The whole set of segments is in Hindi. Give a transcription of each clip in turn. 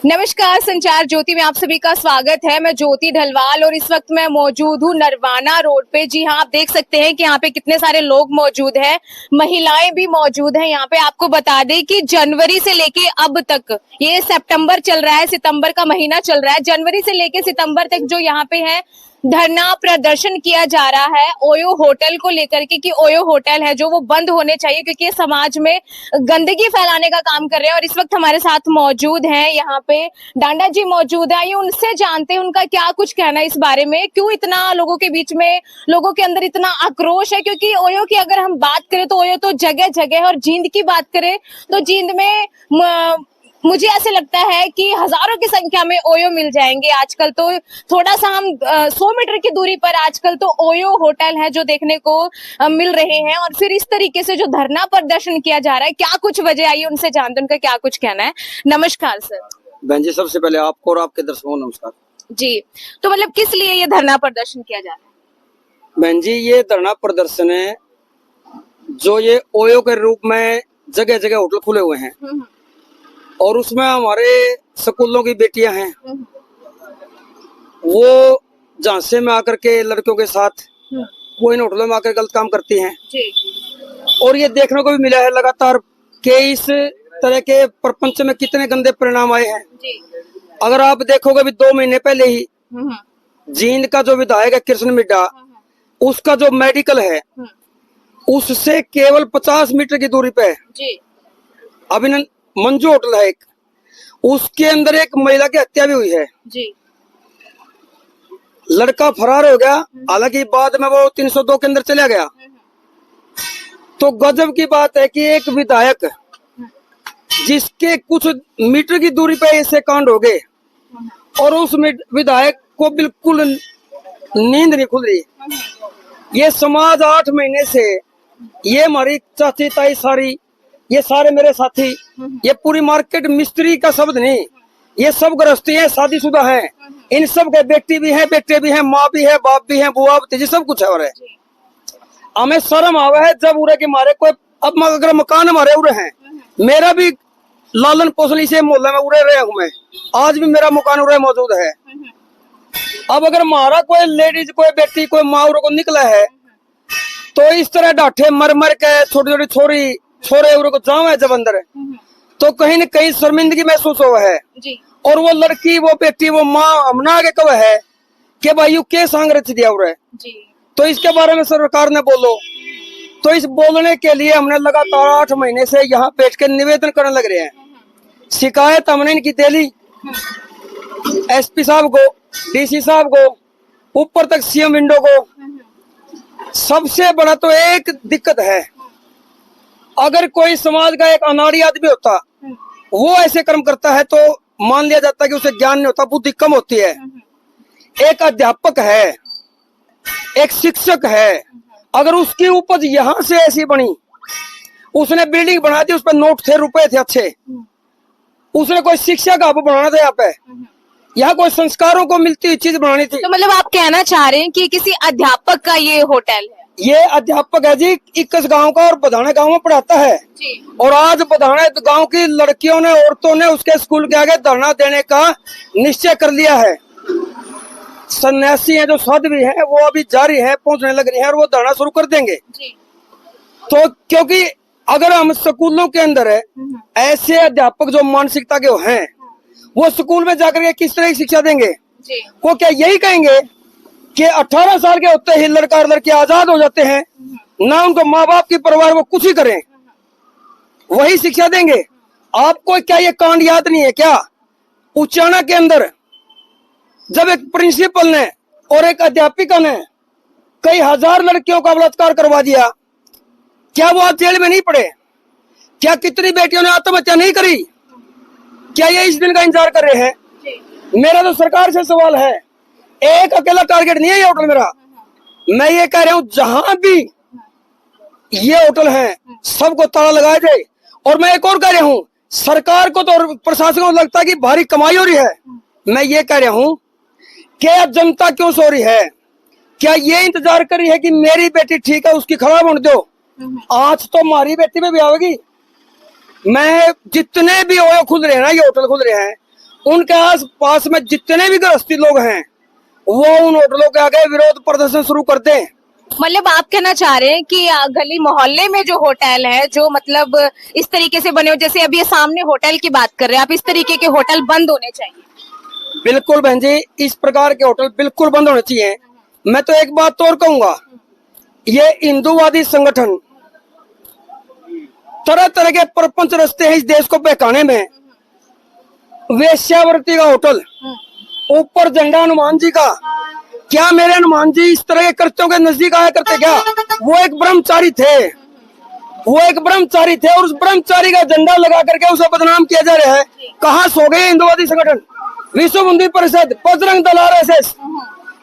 नमस्कार, संचार ज्योति में आप सभी का स्वागत है। मैं ज्योति ढलवाल और इस वक्त मैं मौजूद हूँ नरवाना रोड पे। जी हाँ, आप देख सकते हैं कि यहाँ पे कितने सारे लोग मौजूद हैं, महिलाएं भी मौजूद हैं यहाँ पे। आपको बता दें कि जनवरी से लेके अब तक, ये सितंबर चल रहा है, सितंबर का महीना चल रहा है, जनवरी से लेके सितंबर तक जो यहाँ पे है धरना प्रदर्शन किया जा रहा है ओयो होटल को लेकर के, कि ओयो होटल है जो वो बंद होने चाहिए क्योंकि ये समाज में गंदगी फैलाने का काम कर रहे हैं। और इस वक्त हमारे साथ मौजूद हैं यहाँ पे डांडा जी मौजूद है, आइए उनसे जानते हैं उनका क्या कुछ कहना है इस बारे में, क्यों इतना लोगों के बीच में, लोगों के अंदर इतना आक्रोश है। क्योंकि ओयो की अगर हम बात करें तो ओयो तो जगह जगह है, और जींद की बात करें तो जींद में मुझे ऐसे लगता है कि हजारों की संख्या में ओयो मिल जाएंगे आजकल। तो थोड़ा सा हम 100 मीटर की दूरी पर आजकल तो ओयो होटल है जो देखने को मिल रहे हैं। और फिर इस तरीके से जो धरना प्रदर्शन किया जा रहा है, क्या कुछ वजह आई उनसे जानते उनका क्या कुछ कहना है। नमस्कार सर। बहन जी, सबसे पहले आपको और आपके दर्शकों को नमस्कार जी। तो मतलब किस लिए ये धरना प्रदर्शन किया जा रहा है? बहन जी, ये धरना प्रदर्शन है जो ये ओयो के रूप में जगह जगह होटल खुले हुए हैं और उसमें हमारे स्कूलों की बेटियां हैं, वो झांसे में आकर के लड़कियों के साथ वो इन होटलों में आकर गलत काम करती हैं जी। और ये देखने को भी मिला है लगातार कि इस तरह के प्रपंच में कितने गंदे परिणाम आए हैं जी। अगर आप देखोगे अभी 2 महीने पहले ही जींद का जो विधायक है कृष्ण मिड्डा, उसका जो मेडिकल है उससे केवल 50 मीटर की दूरी पे जी। अभिनंदन मंजू होटल है एक, उसके अंदर एक महिला की हत्या भी हुई है जी। लड़का फरार हो गया, हालांकि बाद में वो 302 के अंदर चला गया। तो गजब की बात है कि एक विधायक जिसके कुछ मीटर की दूरी पे ऐसे कांड हो गए और उस विधायक को बिल्कुल नींद नहीं खुल रही। ये समाज 8 महीने से, ये हमारी चाची ताई सारी, ये सारे मेरे साथी, ये पूरी मार्केट मिस्त्री का शब्द नहीं, ये सब गृहस्थी है, शादीशुदा है, इन सब के बेटी भी है, बेटे भी हैं, माँ भी है, बाप भी है, बुआ भतीजी सब कुछ है। और हमें शर्म आवा है जब उरे के मारे कोई, अब अगर मकान हमारे उरे हैं, मेरा भी लालन पोषण इसे मोहल्ले में उड़े रहे हूँ मैं, आज भी मेरा मकान उड़े मौजूद है। अब अगर हमारा कोई लेडीज, कोई बेटी, कोई माँ उरे को निकला है तो इस तरह डांटे मर मर के छोटी छोटी छोरी छोरे उरे को जाओ है जब अंदर, तो कहीं न कहीं शर्मिंदगी महसूस हुआ है जी। और वो लड़की, वो बेटी, वो माँ हमने आगे कब है कि भाई यू के सांग रच दिया उरे जी। तो इसके बारे में सरकार ने बोलो। तो इस बोलने के लिए हमने लगातार 8 महीने से यहाँ बैठ के निवेदन करने लग रहे हैं। शिकायत हमने इनकी दे ली एसपी साहब को, डीसी साहब को, ऊपर तक सीएम विंडो को। सबसे बड़ा तो एक दिक्कत है, अगर कोई समाज का एक अनाड़ी आदमी होता, वो ऐसे कर्म करता है तो मान लिया जाता है कि उसे ज्ञान नहीं होता, बुद्धि कम होती है। एक अध्यापक है, एक शिक्षक है, अगर उसकी उपज यहाँ से ऐसी बनी, उसने बिल्डिंग बना दी, उस पर नोट थे, रुपए थे अच्छे, उसने कोई शिक्षा का हब बनाना था यहाँ पे, यहाँ कोई संस्कारों को मिलती हुई चीज बनानी थी। तो मतलब आप कहना चाह रहे हैं कि किसी अध्यापक का ये होटल है? ये अध्यापक है जी, 21 गांव का, और बधाना गांव में पढ़ाता है जी। और आज बधाना गांव की लड़कियों ने, औरतों ने उसके स्कूल के आगे धरना देने का निश्चय कर लिया है। सन्यासी हैं जो साध्वी हैं, वो अभी जारी है, पहुंचने लग रही है और वो धरना शुरू कर देंगे जी। तो क्योंकि अगर हम स्कूलों के अंदर है ऐसे अध्यापक जो मानसिकता के हैं, वो स्कूल में जाकर के किस तरह की शिक्षा देंगे जी। वो क्या यही कहेंगे कि 18 साल के होते ही लड़का और लड़की आजाद हो जाते हैं, ना उनको माँ बाप की परवाह, वो कुछ ही करें, वही शिक्षा देंगे? आपको क्या ये कांड याद नहीं है क्या? उचाना के अंदर जब एक प्रिंसिपल ने और एक अध्यापिका ने कई हजार लड़कियों का बलात्कार करवा दिया, क्या वो आज जेल में नहीं पड़े? क्या कितनी बेटियों ने आत्महत्या नहीं करी? क्या ये इस दिन का इंतजार कर रहे हैं? मेरा तो सरकार से सवाल है, एक अकेला टारगेट नहीं है ये होटल मेरा। मैं ये कह रहा हूँ जहां भी ये होटल है सबको ताला लगाया जाए। और मैं एक और कह रहा हूँ, सरकार को तो प्रशासन को लगता है कि भारी कमाई हो रही है, मैं ये कह रहा हूँ कि जनता क्यों सो रही है? क्या ये इंतजार कर रही है कि मेरी बेटी ठीक है उसकी खराब होने दो? आज तो हमारी बेटी में भी आवेगी। मैं जितने भी ओयो खुल रहे हैं ना, ये होटल खुल रहे हैं, उनके आस पास में जितने भी गृहस्थी लोग हैं वो उन होटलों के आगे विरोध प्रदर्शन शुरू कर दें। मतलब आप कहना चाह रहे हैं कि गली मोहल्ले में जो होटल है, जो मतलब इस तरीके से बने हो, जैसे अभी ये सामने होटल की बात कर रहे हैं आप, इस तरीके के होटल बंद होने चाहिए। बिल्कुल बहन जी, इस प्रकार के होटल बिल्कुल बंद होने चाहिए। मैं तो एक बात और कहूंगा, ये हिंदूवादी संगठन तरह तरह के प्रपंच रचते हैं इस देश को बहकाने में। वेश्यावृत्ति का होटल, ऊपर झंडा हनुमान जी का। क्या मेरे हनुमान जी इस तरह के कृत्यों के नजदीक आया करते क्या? वो एक ब्रह्मचारी थे, वो एक ब्रह्मचारी थे, और उस ब्रह्मचारी का झंडा लगा करके उसे बदनाम किया जा रहा है। कहाँ सो गए हिंदुवादी संगठन, विश्व हिंदू परिषद, बजरंग दल, आरएसएस?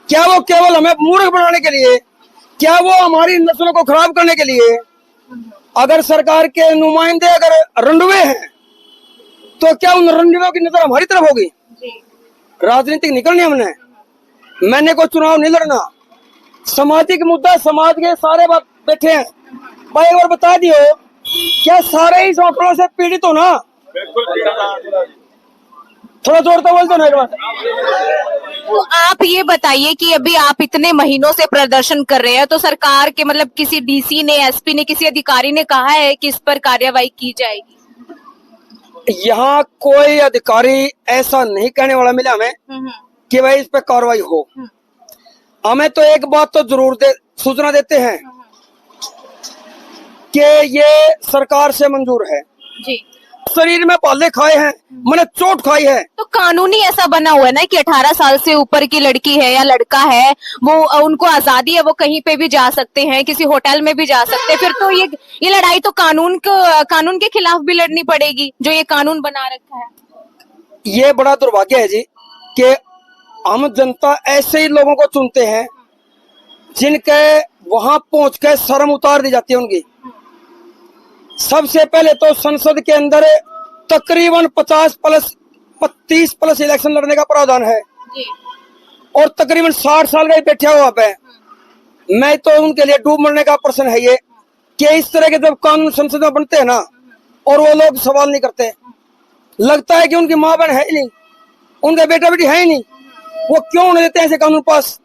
क्या वो केवल हमें मूर्ख बनाने के लिए, क्या वो हमारी नस्लों को खराब करने के लिए? अगर सरकार के नुमाइंदे अगर रंडुए हैं तो क्या उन रंडुओं की नजर हमारी तरफ होगी? राजनीतिक निकलनी हमने, मैंने कोई चुनाव नहीं लड़ना। सामाजिक मुद्दा, समाज के सारे बात बैठे हैं। भाई एक बार बता दियो, क्या सारे इस होटलों से पीड़ित हो ना? थोड़ा जोर तो बोल दो ना एक बार। तो आप ये बताइए कि अभी आप इतने महीनों से प्रदर्शन कर रहे हैं, तो सरकार के मतलब किसी डीसी ने, एसपी ने, किसी अधिकारी ने कहा है कि इस पर कार्रवाई की जाएगी? यहाँ कोई अधिकारी ऐसा नहीं कहने वाला मिला हमें कि भाई इस पे कार्रवाई हो। हमें तो एक बात तो जरूर सूचना देते हैं कि ये सरकार से मंजूर है। जी। शरीर में पाले खाए हैं, मैंने चोट खाई है। तो कानूनी ऐसा बना हुआ है ना कि 18 साल से ऊपर की लड़की है या लड़का है, वो उनको आजादी है, वो कहीं पे भी जा सकते हैं, किसी होटल में भी जा सकते हैं। फिर तो ये लड़ाई तो कानून के खिलाफ भी लड़नी पड़ेगी, जो ये कानून बना रखा है। ये बड़ा दुर्भाग्य है जी कि हम जनता ऐसे ही लोगों को चुनते हैं जिनके वहां पहुंच के शर्म उतार दी जाती है उनकी। सबसे पहले तो संसद के अंदर तकरीबन 30 प्लस इलेक्शन लड़ने का प्रावधान है और तकरीबन 60 साल का ही बैठा हुआ पे। मैं तो उनके लिए डूब मरने का प्रश्न है ये कि इस तरह के जब कानून संसद में बनते हैं ना और वो लोग सवाल नहीं करते, लगता है कि उनकी माँ बहन है ही नहीं, उनका बेटा बेटी है ही नहीं, वो क्यों उन्हें देते हैं ऐसे कानून पास?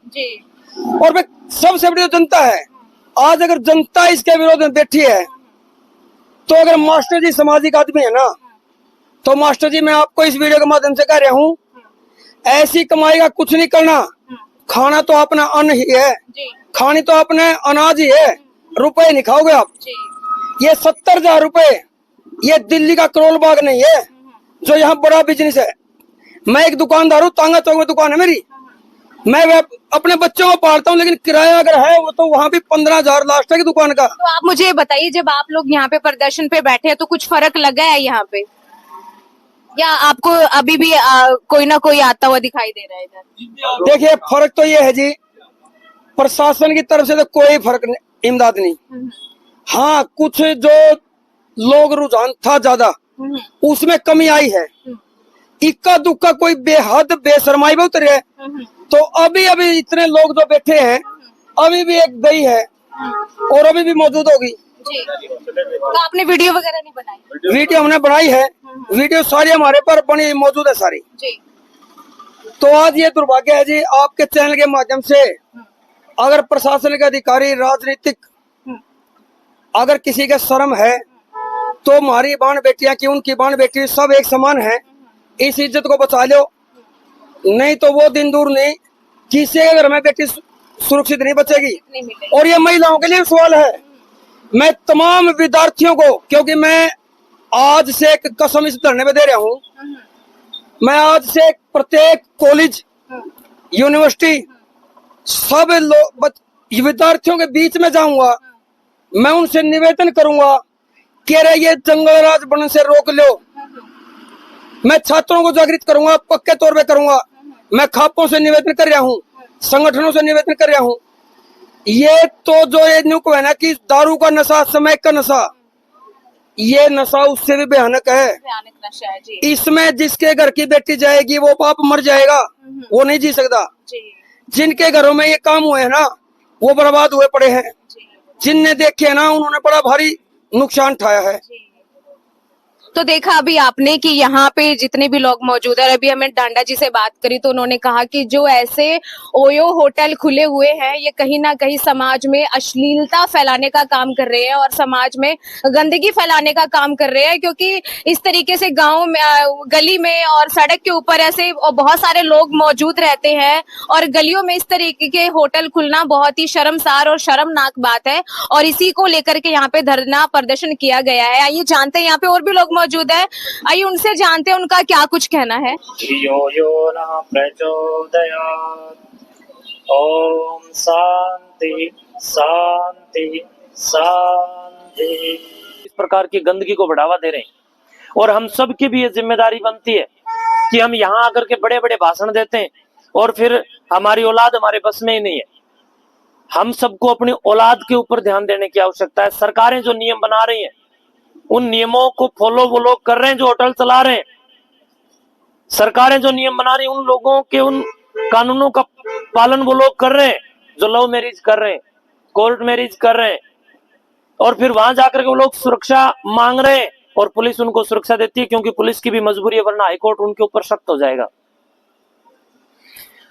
और फिर सबसे बड़ी जो जनता है, आज अगर जनता इसके विरोध में बैठी है तो अगर मास्टर जी सामाजिक आदमी है ना, तो मास्टर जी मैं आपको इस वीडियो के माध्यम से कह रहा हूँ, ऐसी कमाई का कुछ नहीं करना। खाना तो अपना अन्न ही है, खानी तो अपने अनाज ही है, रुपए नहीं खाओगे आप। ये 70,000 रुपए ये दिल्ली का करोल बाग नहीं है जो यहाँ बड़ा बिजनेस है। मैं एक दुकानदार हूँ, तांगा चौक में दुकान है मेरी, मैं अपने बच्चों को पालता हूँ, लेकिन किराया अगर है वो तो वहाँ भी 15,000 लास्ट है की दुकान का। तो आप मुझे बताइए, जब आप लोग यहाँ पे प्रदर्शन पे बैठे हैं तो कुछ फर्क लगा है यहाँ पे, या आपको अभी भी कोई ना कोई आता हुआ दिखाई दे रहा है इधर? देखिए फर्क तो ये है जी, प्रशासन की तरफ से तो कोई फर्क इमदाद नहीं। हाँ, कुछ जो लोग रुझान था ज्यादा उसमें कमी आई है। इक्का दुक्का कोई बेहद बेशरमाई में उतरे है, तो अभी इतने लोग जो बैठे हैं, अभी भी एक गई है और अभी भी मौजूद होगी। तो आपने वीडियो वगैरह नहीं बनाई? वीडियो हमने बनाई है, वीडियो सारी हमारे पर बनी मौजूद है सारी जी। तो आज ये दुर्भाग्य है जी, आपके चैनल के माध्यम से अगर प्रशासन के अधिकारी, राजनीतिक, अगर किसी का शर्म है तो हमारी बाण बेटियां की, उनकी बाण बेटी सब एक समान है, इस इज्जत को बचा लो। नहीं तो वो दिन दूर नहीं किसी के घर में बेटी सुरक्षित नहीं बचेगी। और ये महिलाओं के लिए सवाल है। मैं तमाम विद्यार्थियों को, क्योंकि मैं आज से एक कसम इस धरने में दे रहा हूँ, मैं आज से प्रत्येक कॉलेज, यूनिवर्सिटी, सब लोग विद्यार्थियों के बीच में जाऊंगा, मैं उनसे निवेदन करूंगा कि अरे ये जंगल राज बनने से रोक लो। मैं छात्रों को जागृत करूंगा, पक्के तौर पे करूंगा। मैं खापों से निवेदन कर रहा हूँ, संगठनों से निवेदन कर रहा हूँ। ये तो जो ये न्यूक है ना कि दारू का नशा, समय का नशा, ये नशा उससे भी भयानक है। भयानक नशा है जी। इसमें जिसके घर की बेटी जाएगी वो बाप मर जाएगा, वो नहीं जी सकता। जिनके घरों में ये काम हुए हैं ना वो बर्बाद हुए पड़े हैं। जिनने देखे ना उन्होंने बड़ा भारी नुकसान उठाया है। तो देखा अभी आपने कि यहाँ पे जितने भी लोग मौजूद है, और अभी हमें डांडा जी से बात करी तो उन्होंने कहा कि जो ऐसे ओयो होटल खुले हुए हैं ये कहीं ना कहीं समाज में अश्लीलता फैलाने का काम कर रहे हैं और समाज में गंदगी फैलाने का काम कर रहे हैं, क्योंकि इस तरीके से गांव में गली में और सड़क के ऊपर ऐसे बहुत सारे लोग मौजूद रहते हैं और गलियों में इस तरीके के होटल खुलना बहुत ही शर्मसार और शर्मनाक बात है। और इसी को लेकर के यहाँ पे धरना प्रदर्शन किया गया है। आइए जानते हैं, यहाँ पे और भी लोग मौजूद है, आइए उनसे जानते हैं उनका क्या कुछ कहना है। धियो यो न प्रचोदयात्। ओम शांति शांति शांति। इस प्रकार की गंदगी को बढ़ावा दे रहे हैं और हम सब की भी ये जिम्मेदारी बनती है कि हम यहाँ आकर के बड़े बड़े भाषण देते हैं और फिर हमारी औलाद हमारे बस में ही नहीं है। हम सबको अपनी औलाद के ऊपर ध्यान देने की आवश्यकता है। सरकारें जो नियम बना रही हैं उन नियमों को फॉलो वो लोग कर रहे हैं जो होटल चला रहे हैं। सरकारें जो नियम बना रही हैं उन लोगों के उन कानूनों का पालन वो लोग कर रहे हैं जो लव मैरिज कर रहे हैं, कोर्ट मैरिज कर रहे हैं, और फिर वहां जाकर के वो लोग सुरक्षा मांग रहे हैं और पुलिस उनको सुरक्षा देती है, क्योंकि पुलिस की भी मजबूरी है, वरना हाईकोर्ट उनके ऊपर सख्त हो जाएगा।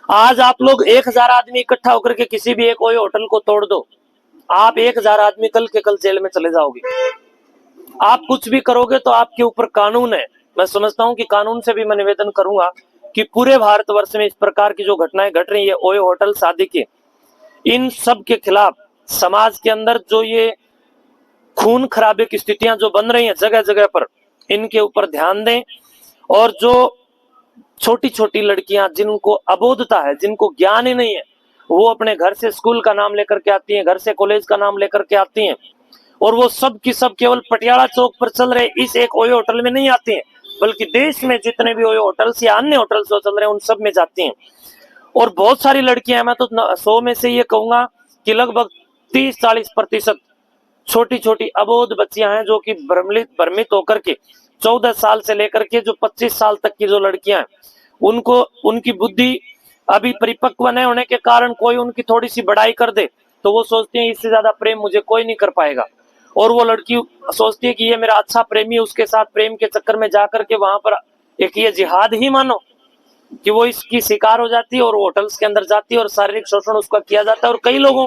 आज आप लोग 1000 आदमी इकट्ठा होकर के किसी भी एक ओयो होटल को तोड़ दो, आप 1000 आदमी कल के कल जेल में चले जाओगे। आप कुछ भी करोगे तो आपके ऊपर कानून है। मैं समझता हूं कि कानून से भी मैं निवेदन करूंगा कि पूरे भारतवर्ष में इस प्रकार की जो घटनाएं घट रही है ओयो होटल शादी के, इन सब के खिलाफ समाज के अंदर जो ये खून खराबे की स्थितियां जो बन रही हैं जगह जगह पर, इनके ऊपर ध्यान दें। और जो छोटी छोटी लड़कियां जिनको अबोधता है, जिनको ज्ञान ही नहीं है, वो अपने घर से स्कूल का नाम लेकर के आती हैं, घर से कॉलेज का नाम लेकर के आती हैं, और वो सब की सब केवल पटियाला चौक पर चल रहे इस एक ओयो होटल में नहीं आती हैं, बल्कि देश में जितने भी ओयो होटल्स या अन्य होटल्स जो चल रहे हैं उन सब में जाती हैं। और बहुत सारी लड़कियां, मैं तो 100 में से ये कहूंगा कि लगभग 30-40% छोटी छोटी अबोध बच्चियां हैं जो कि भ्रमित होकर के 14 साल से लेकर के जो 25 साल तक की जो लड़कियां हैं, उनको उनकी बुद्धि अभी परिपक्व न होने के कारण कोई उनकी थोड़ी सी बड़ाई कर दे तो वो सोचती है इससे ज्यादा प्रेम मुझे कोई नहीं कर पाएगा, और वो लड़की सोचती है कि ये मेरा अच्छा प्रेमी, उसके साथ प्रेम के चक्कर में जाकर के वहां पर एक ये जिहाद ही मानो कि वो इसकी शिकार हो जाती है और होटल्स के अंदर जाती है और शारीरिक शोषण उसका किया जाता है, और कई लोगों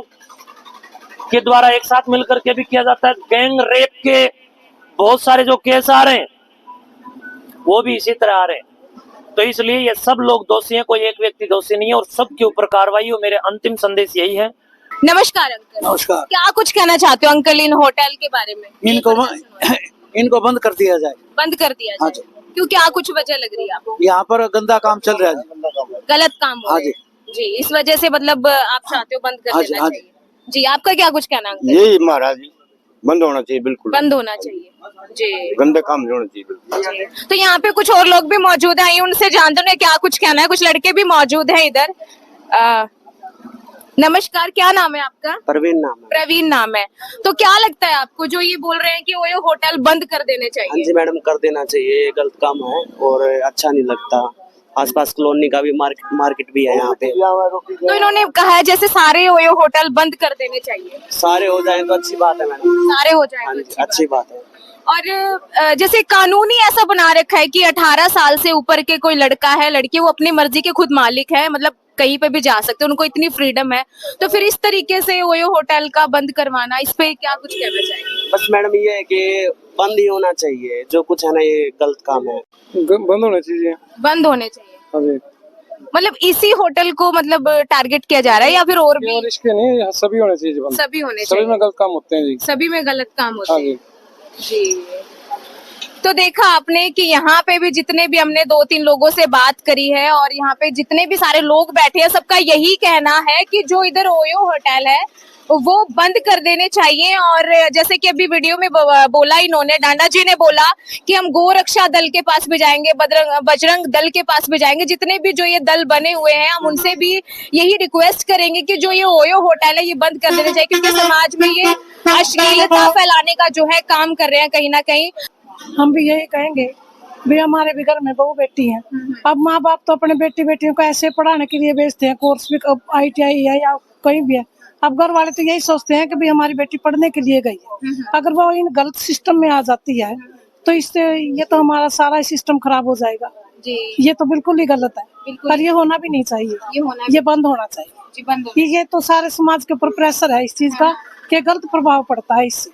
के द्वारा एक साथ मिलकर के भी किया जाता है। गैंग रेप के बहुत सारे जो केस आ रहे हैं वो भी इसी तरह आ रहे हैं। तो इसलिए ये सब लोग दोषी हैं, कोई एक व्यक्ति दोषी नहीं है, और सबके ऊपर कार्रवाई हो। मेरे अंतिम संदेश यही है। नमस्कार अंकल। नमस्कार। क्या कुछ कहना चाहते हो अंकल इन होटल के बारे में? इनको बंद कर दिया जाए। बंद कर दिया हाँ जाए। क्यों, क्या कुछ वजह लग रही है आपको? यहाँ पर गंदा काम चल रहा है, गलत काम हो हाँ रहा है जी, इस वजह से मतलब आप चाहते हो बंद कर हाँ देना हाँ चाहिए जी। आपका क्या कुछ कहना अंकल? यही महाराज जी, बंद होना चाहिए, बिल्कुल बंद होना चाहिए जी। गंदे काम नहीं होना चाहिए बिल्कुल। तो यहाँ पे कुछ और लोग भी मौजूद हैं, उनसे जानते हैं क्या कुछ कहना है। कुछ लड़के भी मौजूद हैं इधर। नमस्कार, क्या नाम है आपका? प्रवीण नाम है। प्रवीण नाम है। तो क्या लगता है आपको जो ये बोल रहे हैं कि ओयो होटल बंद कर देने हाँ चाहिए? जी मैडम, कर देना चाहिए, ये गलत काम है और अच्छा नहीं लगता। आसपास कॉलोनी का भी मार्केट भी है यहाँ पे। तो इन्होंने कहा है जैसे सारे ओयो होटल बंद कर देने चाहिए। सारे हो जाए तो अच्छी बात है मैडम। सारे हो जाए हाँ तो जी, अच्छी बात है। और जैसे कानून ही ऐसा बना रखा है कि 18 साल से ऊपर के कोई लड़का है, लड़की, वो अपनी मर्जी के खुद मालिक है, मतलब कहीं पे भी जा सकते हैं, उनको इतनी फ्रीडम है। तो फिर इस तरीके से ओयो होटल का बंद करवाना, इस पे क्या कुछ कहना चाहिए? बस मैडम ये है कि बंद ही होना चाहिए, जो कुछ है ना ये गलत काम है। बंद होना चाहिए। बंद होने चाहिए। मतलब इसी होटल को मतलब टारगेट किया जा रहा है या फिर और भी? इसके नहीं, यहाँ सभी होने चाहिए बंद। सभी होने सभी चाहिए। में गलत काम होते हैं जी। सभी में गलत काम होते हाँ हैं जी। जी। तो देखा आपने कि यहाँ पे भी जितने भी हमने 2-3 लोगों से बात करी है और यहाँ पे जितने भी सारे लोग बैठे हैं, सबका यही कहना है कि जो इधर ओयो होटल है वो बंद कर देने चाहिए। और जैसे कि अभी वीडियो में बोला इन्होंने, डांडा जी ने बोला कि हम गोरक्षा दल के पास भी जाएंगे, बजरंग दल के पास भी जाएंगे, जितने भी जो ये दल बने हुए हैं हम उनसे भी यही रिक्वेस्ट करेंगे कि जो ये ओयो होटल है ये बंद कर देना चाहिए, क्योंकि समाज में ये अश्लीलता फैलाने का जो है काम कर रहे हैं कहीं ना कहीं। हम भी यही कहेंगे भी हमारे भी घर में बहू बेटी है। अब माँ बाप तो अपने बेटी बेटियों को ऐसे पढ़ाने के लिए भेजते हैं, कोर्स भी ITI है या कहीं भी है। अब घर वाले तो यही सोचते हैं कि भाई हमारी बेटी पढ़ने के लिए गई है, अगर वो इन गलत सिस्टम में आ जाती है तो इससे ये तो हमारा सारा सिस्टम खराब हो जाएगा। जी ये तो बिल्कुल ही गलत है, बिल्कुल। पर ये होना भी नहीं चाहिए, ये होना ये बंद होना चाहिए। जी बंद हो ये तो सारे समाज के ऊपर प्रेशर है इस चीज का कि गलत प्रभाव पड़ता है इससे।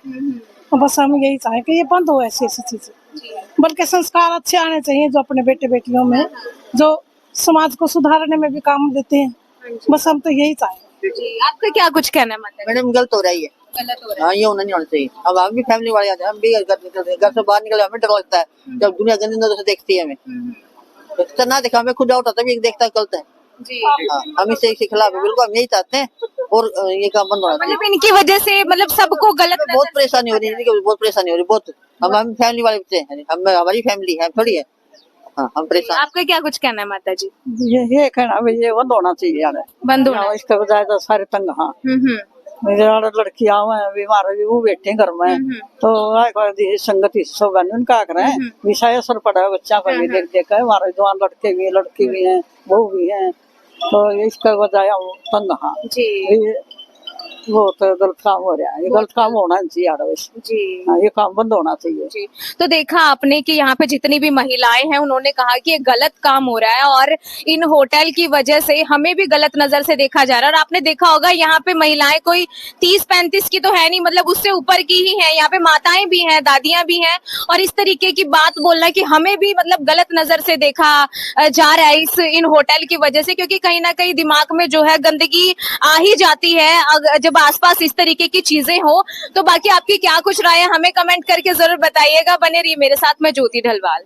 तो बस हम यही चाहें कि ये बंद हो ऐसी ऐसी चीजें, बल्कि संस्कार अच्छे आने चाहिए जो अपने बेटे बेटियों में, जो समाज को सुधारने में भी काम देते हैं। बस हम तो यही चाहेंगे। जी आपका क्या कुछ कहना है मतलब? मैडम गलत हो रही है। गलत हो रहा हाँ, ये होना नहीं होना चाहिए। अब हम भी फैमिली वाले आते हैं, हम भी घर से बाहर निकले हमें डर लगता है जब दुनिया गंदी नजर से देखती है हमें। तो ना देखा हमें खुद डाउट आता है, देखता है गलत है। जी हाँ, हम इससे खिलाफ है, बिल्कुल हम यही चाहते हैं और ये काम बंद होना चाहिए। मतलब इनकी वजह से मतलब सबको गलत हमें बहुत परेशानी हो रही है, बहुत परेशानी हो रही है बहुत। हम फैमिली वाले बच्चे हैं, हम हमारी फैमिली है थोड़ी है। हाँ, हम परेशान। आपका क्या कुछ कहना है माता जी? ये कहना भाई ये बंद होना चाहिए यार, बंद होना इसके बजाय तो सारे तंग। हाँ मेरे लड़कियां हैं बीमार भी वो बैठे घर में, तो संगति सब उनका करें विषय असर पड़ा है बच्चा का भी देख देख हमारे जवान लड़के भी लड़की भी हैं वो भी हैं, तो इसके बजाय तंग। हाँ जी वो तो गलत काम हो रहा है, ये गलत काम होना नहीं चाहिए यार वैसे। जी हाँ, ये काम बंद होना चाहिए। जी तो देखा आपने कि यहाँ पे जितनी भी महिलाएं हैं उन्होंने कहा कि ये गलत काम हो रहा है और इन होटल की वजह से हमें भी गलत नजर से देखा जा रहा है। और आपने देखा होगा यहाँ पे महिलाएं कोई 30-35 की तो है नहीं, मतलब उससे ऊपर की ही है। यहाँ पे माताएं भी हैं, दादियां भी हैं, और इस तरीके की बात बोलना कि हमें भी मतलब गलत नजर से देखा जा रहा है इस इन होटल की वजह से, क्योंकि कहीं ना कहीं दिमाग में जो है गंदगी आ ही जाती है जब आसपास इस तरीके की चीजें हो। तो बाकी आपकी क्या कुछ राय है हमें कमेंट करके जरूर बताइएगा। बने रहिए मेरे साथ, मैं ज्योति ढलवाल।